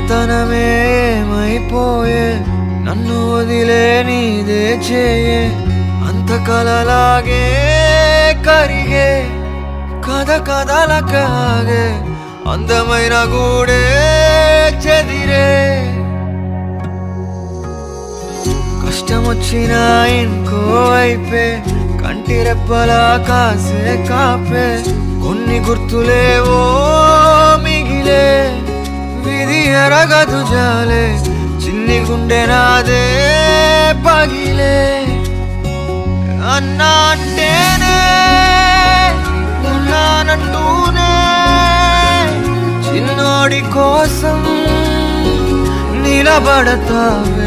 చిన్నతనమే ఏమైపోయే నన్ను వదిలే నీదే చేయే అంత కలలాగే కరిగే కథ కథలకాగే అందమైన గూడే చెదిరే కష్టమొచ్చినా ఇంకో వైపే కంటి రెప్పలా కాసే కాపే కొన్ని గుర్తులేవో మిగిలే విధి ఎరగదు జాలే చిన్ని గుండె నాదే పగిలే అన్నా అంటేనే ఉన్నానంటూనే చిన్నోడి కోసం నిలబడతావే